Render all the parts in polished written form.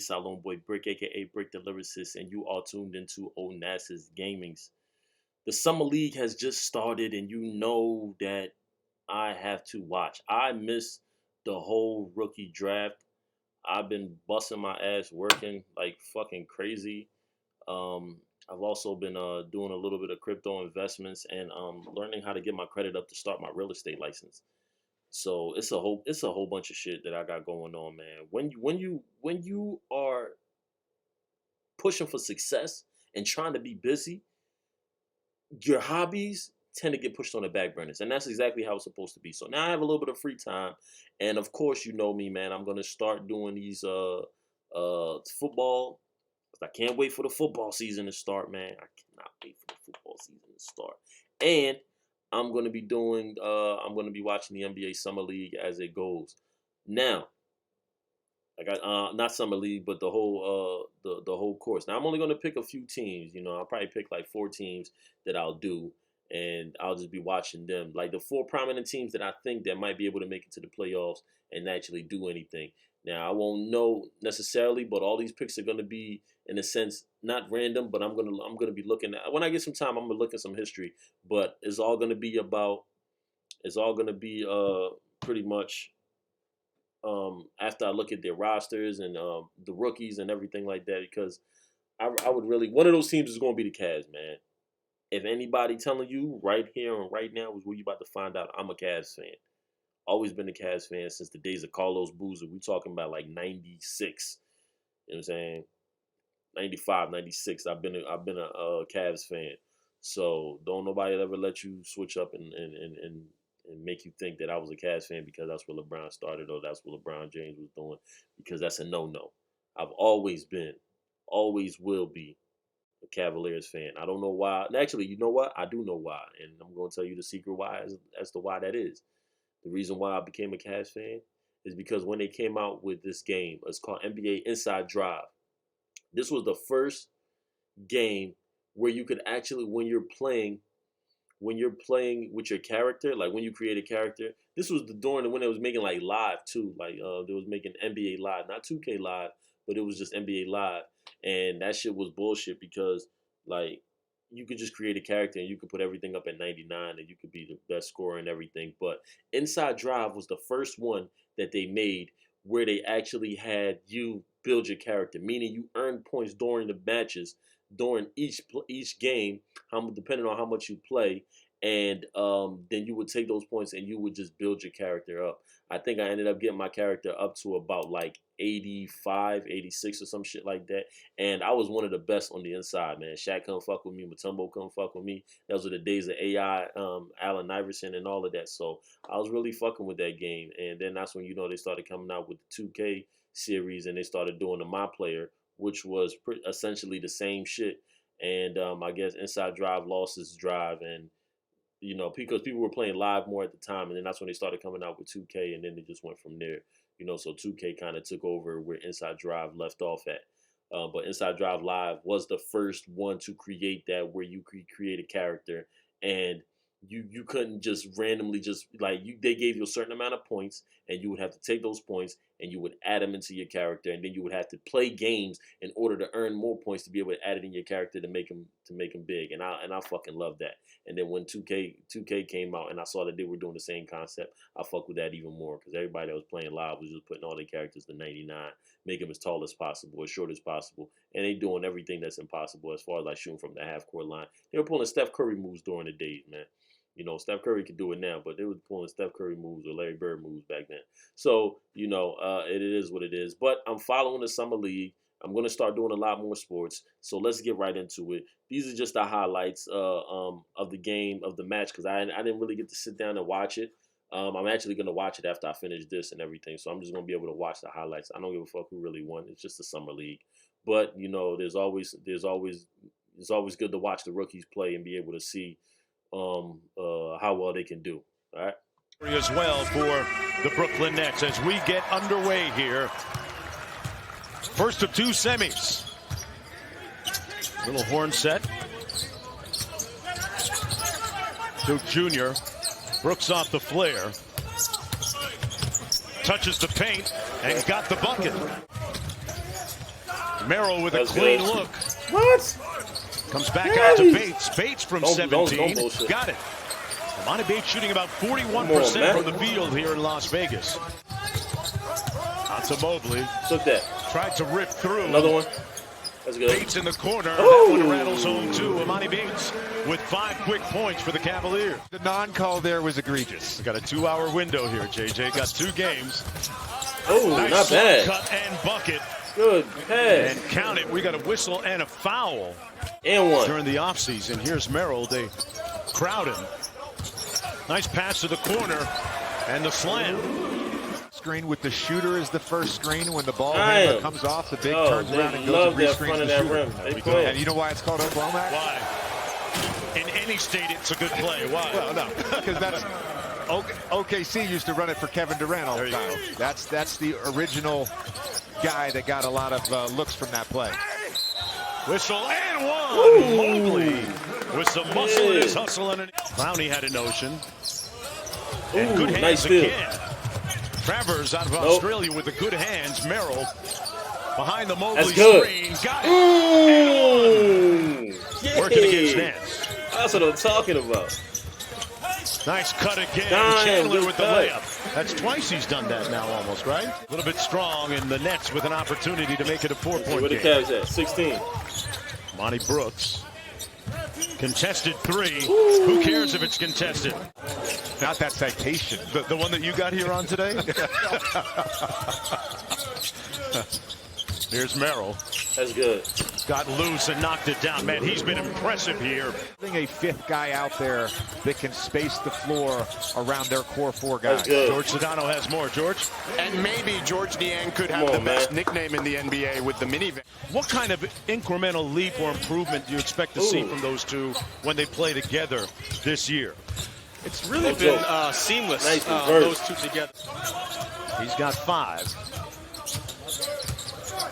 Salon Boy Brick, aka Brick the Lyricist, and you are tuned into Onassis Gaming's. The Summer League has just started, and you know that I have to watch. I missed the whole rookie draft. I've been busting my ass working like fucking crazy. I've also been doing a little bit of crypto investments and learning how to get my credit up to start my real estate license. So it's a whole bunch of shit that I got going on, man. When you are pushing for success and trying to be busy, your hobbies tend to get pushed on the back burners, and that's exactly how it's supposed to be. So now I have a little bit of free time, and of course, you know me, man. I'm gonna start doing these football. I can't wait for the football season to start, man. I cannot wait for the football season to start. And I'm gonna be watching the NBA Summer League as it goes. Now, I got not Summer League, but the whole course. Now I'm only gonna pick a few teams. I'll probably pick like 4 teams that I'll do, and I'll just be watching them. Like the 4 prominent teams that I think that might be able to make it to the playoffs and actually do anything. Now I won't know necessarily, but all these picks are gonna be, in a sense, not random. But I'm gonna be looking at, when I get some time. I'm gonna look at some history, but it's all gonna be pretty much after I look at their rosters and the rookies and everything like that, because I would really, one of those teams is going to be the Cavs, man. If anybody telling you right here and right now is where you about to find out, I'm a Cavs fan. Always been a Cavs fan since the days of Carlos Boozer. We talking about like 96. You know what I'm saying? 95, 96. I've been a Cavs fan. So don't nobody ever let you switch up and make you think that I was a Cavs fan because that's where LeBron started or that's what LeBron James was doing, because that's a no-no. I've always been, always will be a Cavaliers fan. I don't know why. Actually, you know what? I do know why, and I'm going to tell you the secret why as to why that is. The reason why I became a Cavs fan is because when they came out with this game, it's called NBA Inside Drive. This was the first game where you could actually, when you're playing with your character, like when you create a character, this was during when it was making like live too, like they was making NBA Live, not 2K Live, but it was just NBA Live, and that shit was bullshit because like you could just create a character and you could put everything up at 99 and you could be the best scorer and everything. But Inside Drive was the first one that they made where they actually had you build your character, meaning you earn points during the matches, during each game, depending on how much you play, and then you would take those points and you would just build your character up. I think I ended up getting my character up to about like 85, 86 or some shit like that, and I was one of the best on the inside, man. Shaq couldn't fuck with me, Mutombo couldn't fuck with me. Those were the days of AI, Allen Iverson and all of that, so I was really fucking with that game. And then that's when they started coming out with the 2K series and they started doing the My Player, which was essentially the same shit. And I guess Inside Drive lost its drive, and because people were playing live more at the time, and then that's when they started coming out with 2K, and then they just went from there. So 2K kind of took over where Inside Drive left off at. But Inside Drive Live was the first one to create that, where you could create a character, and you couldn't just randomly they gave you a certain amount of points, and you would have to take those points and you would add them into your character, and then you would have to play games in order to earn more points to be able to add it in your character to make them big. And I fucking love that. And then when 2K came out and I saw that they were doing the same concept, I fuck with that even more, because everybody that was playing live was just putting all their characters to 99, make them as tall as possible, as short as possible, and they doing everything that's impossible as far as like shooting from the half court line. They were pulling Steph Curry moves during the days, man. Steph Curry could do it now, but they were pulling Steph Curry moves or Larry Bird moves back then. So, it is what it is. But I'm following the Summer League. I'm going to start doing a lot more sports. So let's get right into it. These are just the highlights of the game, of the match, because I didn't really get to sit down and watch it. I'm actually going to watch it after I finish this and everything. So I'm just going to be able to watch the highlights. I don't give a fuck who really won. It's just the Summer League. But, there's always good to watch the rookies play and be able to see how well they can do. All right. As well for the Brooklyn Nets as we get underway here. First of 2 semis. Little horn set. Duke Jr. Brooks off the flare. Touches the paint and got the bucket. Merrill with That's a clean good. look. What? Comes back out to Bates. Bates from Don't 17. bullshit. Got it. Emoni Bates shooting about 41% from the field here in Las Vegas. On to Mobley. Took that. Tried to rip through. Another one. That's good. Bates in the corner. Ooh. That one rattles home too. Emoni Bates with 5 quick points for the Cavaliers. The non-call there was egregious. We got a 2-hour window here, JJ. Got 2 games. Oh, Nice not bad. cut and bucket. Good pass. And count it. We got a whistle and a foul And one. during the offseason. Here's Merrill. They crowd him. Nice pass to the corner and the slam. Screen with the shooter is the first screen. When the ball Damn. handler comes off, the big Oh, turns around they and goes love and that rescreens front of the that shooter. rim. They we play. And you know why it's called Oklahoma? Why? In any state, it's a good play. Why? Well, no, because that's OKC used to run it for Kevin Durant all the There you time. go. That's the original guy that got a lot of looks from that play. Whistle and one. Ooh. Mobley with some muscle in his Yeah. hustle. And Clowney had a notion. And Ooh, good hands nice steal. again. Travers out of Australia with the good hands. Merrill behind the Mobley That's good. screen. Got it. Working Yeah. against Nance. That's what I'm talking about. Nice cut again. Damn, Chandler good with the cut. layup. That's twice he's done that now almost, right? A little bit strong, and the Nets with an opportunity to make it a 4-point Where the game. Cavs at? 16. Monty Brooks. Contested 3. Who cares if it's contested? Not that citation. The one that you got here on today? Here's Merrill. That's good. Got loose and knocked it down. Man, he's been impressive here. Having a fifth guy out there that can space the floor around their core 4 guys. That's good. George Sedano has more. George? And maybe George Niang could Come have on, the best man. nickname in the NBA with the minivan. What kind of incremental leap or improvement do you expect to see Ooh. from those two when they play together this year? It's really Oh, been Joe. seamless, Nice reverse. those two together. He's got 5.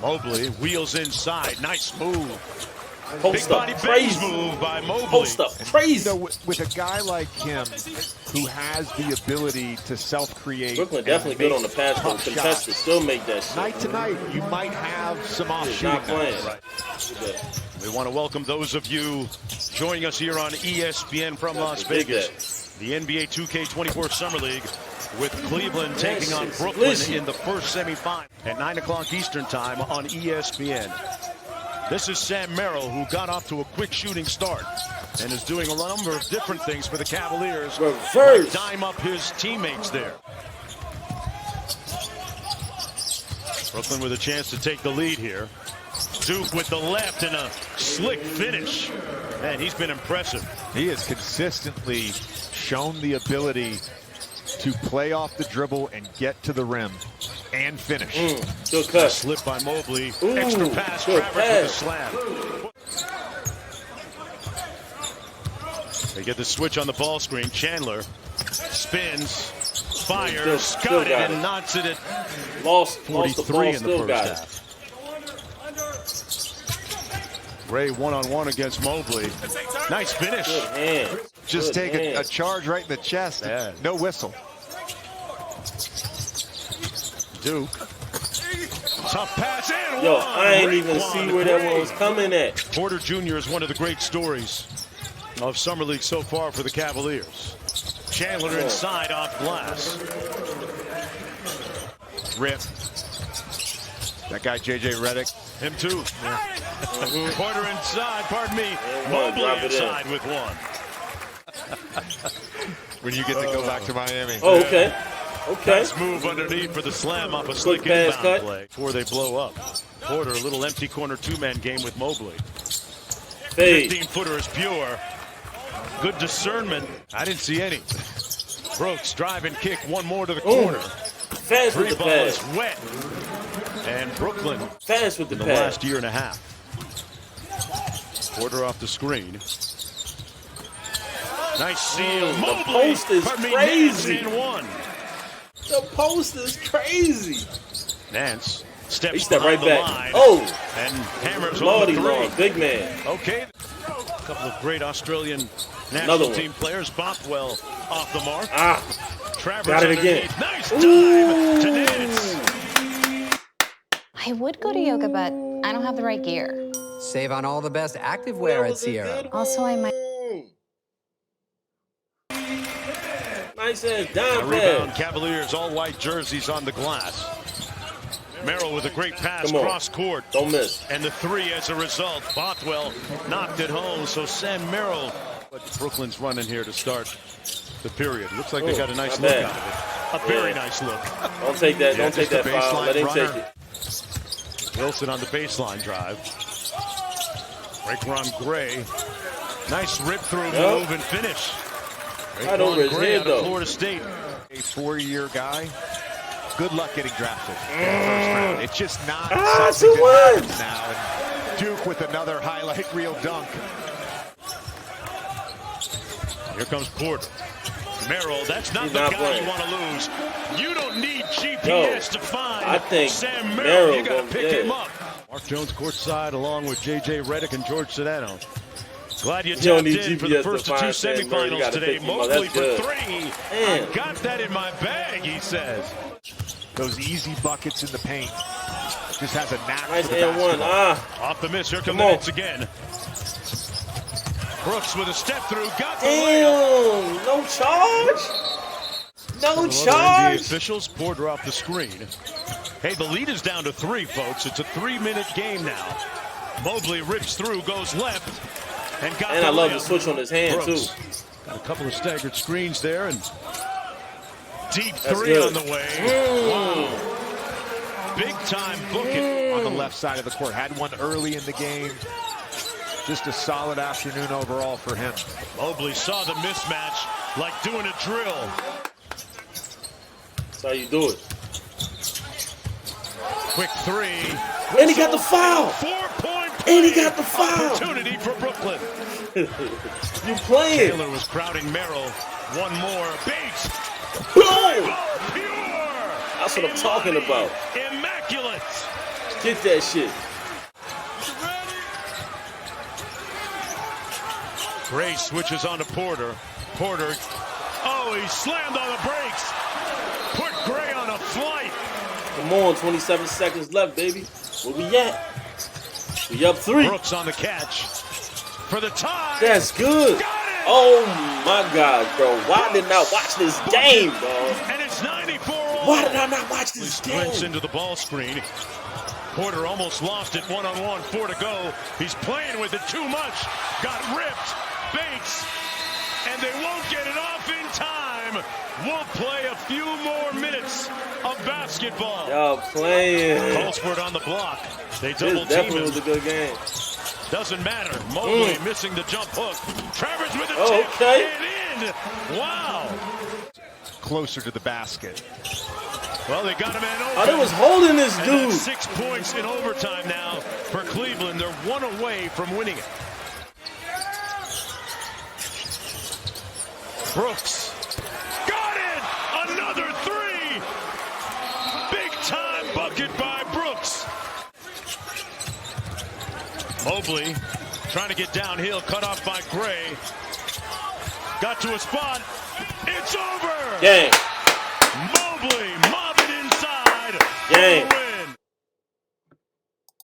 Mobley wheels inside. Nice move. Big Post body up. base Crazy. move by Mobley. Post up. Crazy. So with a guy like him who has the ability to self-create, Brooklyn and definitely good make on the pass, but tough contested. shots, Still make that shit. night to night, you might have some off He's shooting not playing. nights. Right. Good. We want to welcome those of you joining us here on ESPN from Las Big Vegas. The NBA 2K24 Summer League with Cleveland taking on shit's Brooklyn delicious. in the first semifinal at 9 o'clock Eastern time on ESPN. This is Sam Merrill, who got off to a quick shooting start and is doing a number of different things for the Cavaliers. Reverse. Dime up his teammates there. Brooklyn with a chance to take the lead here. Duke with the left and a slick finish. Man, he's been impressive. He has consistently shown the ability to play off the dribble and get to the rim and finish. Good cut. Slip by Mobley. Ooh, Extra pass. good Travers with the pass. slam. They get the switch on the ball screen. Chandler spins, fires, Still got it, got and it. knocks it at Lost the 43 ball. in the Still first got it. half. Ray one-on-one against Mobley. Nice finish. Good hand. Just Good take a hand. charge right in the chest. Yeah. No whistle. Duke. Tough pass and Yo, one. I ain't even Raekwon see where that one Gray. was coming at. Porter Jr. is one of the great stories of Summer League so far for the Cavaliers. Chandler inside off glass. Rip. That guy, J.J. Redick. Him too. Porter inside, pardon me. And one, drop Mobley it in. inside with one. When you get to go back to Miami. Oh, okay. Okay. Nice move underneath for the slam off a slick pass inbound cut. play before they blow up. Porter, a little empty corner two-man game with Mobley. Fade. 15-footer is pure. Good discernment. I didn't see any. Brooks drive and kick one more to the corner. Fast with Three the ball is pass. wet. And Brooklyn Fast with the in the pass. last year and a half. Porter off the screen. Nice seal. The Mobley. post is Pardon me, crazy. Nance and one. The post is crazy. Nance steps He stepped behind right the back. line Oh, and hammers Lordy on the Lord, three. big man. Okay. A couple of great Australian Another national one. team players. Bothwell off the mark. Ah, Travers got it again. underneath. Nice dive to Nance. I would go to yoga, but I don't have the right gear. Save on all the best activewear at Sierra. Also, I might. Nice ass A down rebound, pass. Cavaliers, all white jerseys on the glass. Merrill with a great pass, cross court. Don't miss. And the three as a result. Bothwell knocked it home, so Sam Merrill. But Brooklyn's running here to start the period. Looks like they got a nice look out of it. A very nice look. Don't take that. Don't take just that a foul. Let him baseline take runner. it. Wilson on the baseline drive. Breaker on Gray. Nice rip through move and finish. Right over his Gray head, out though. of Florida State. A 4-year guy. Good luck getting drafted in the first round. It's just not That's something a that win. happens now. And Duke with another highlight reel dunk. Here comes Porter. Merrill, that's not He's the not guy playing. you want to lose. You don't need GPS to find I think Sam Merrill. Merrill You got to goes pick dead. him up. Mark Jones courtside along with J.J. Redick and George Sedano. Glad you don't tapped need in for GPS the to first of two find Sam Merrill. You semifinals gotta today. pick him up. Mobley That's for good. three. Man. I got that in my bag, he says. Those easy buckets in the paint. Just has a knack Nice for the and one. basketball. Off the miss. Here come Come the on. Nets again. Brooks with a step through. Got the layup. Damn. No charge. No Other charge. NBA officials. Porter off the screen. Hey, the lead is down to 3, folks. It's a 3-minute game now. Mobley rips through, goes left, and got And the I love layup. the switch on his hand, Brooks. too. Got a couple of staggered screens there, and deep That's three good. on the way. Wow. Big time booking. On the left side of the court. Had one early in the game. Just a solid afternoon overall for him. Mobley saw the mismatch like doing a drill. That's how you do it. Quick three. And he got the foul. 4-point And he got the foul. opportunity for Brooklyn. You playing. Taylor was crowding Merrill. One more. Bates. Boom. Pure. That's what I'm talking about. Immaculate. Get that shit. Gray switches on to Porter. Porter. Oh, he slammed on the brakes. Put Gray on a flight. Come on, 27 seconds left, baby. Where we at? We up 3. Brooks on the catch. For the tie. That's good. Got it. Oh my God, bro. Why didn't I watch this game, bro? And it's 94 all. Why did I not watch this Sprints game? into the ball screen. Porter almost lost it. 1-on-1, 4 to go. He's playing with it too much. Got ripped. Bates. And they won't get it off in time. We'll play a few more minutes of basketball. Y'all playing. Colesford on the block. They double This team definitely him. was a good game. Doesn't matter. Mobley missing the jump hook. Travers with a Oh, tip okay. and in. Wow. Closer to the basket. Well, they got a man open. Oh, they was holding this And dude. that's 6 points in overtime now for Cleveland. They're 1 away from winning it. Brooks. Got it! Another 3! Big time bucket by Brooks. Mobley trying to get downhill, cut off by Gray. Got to a spot. It's over! Gang. Mobley mob it inside. Gang.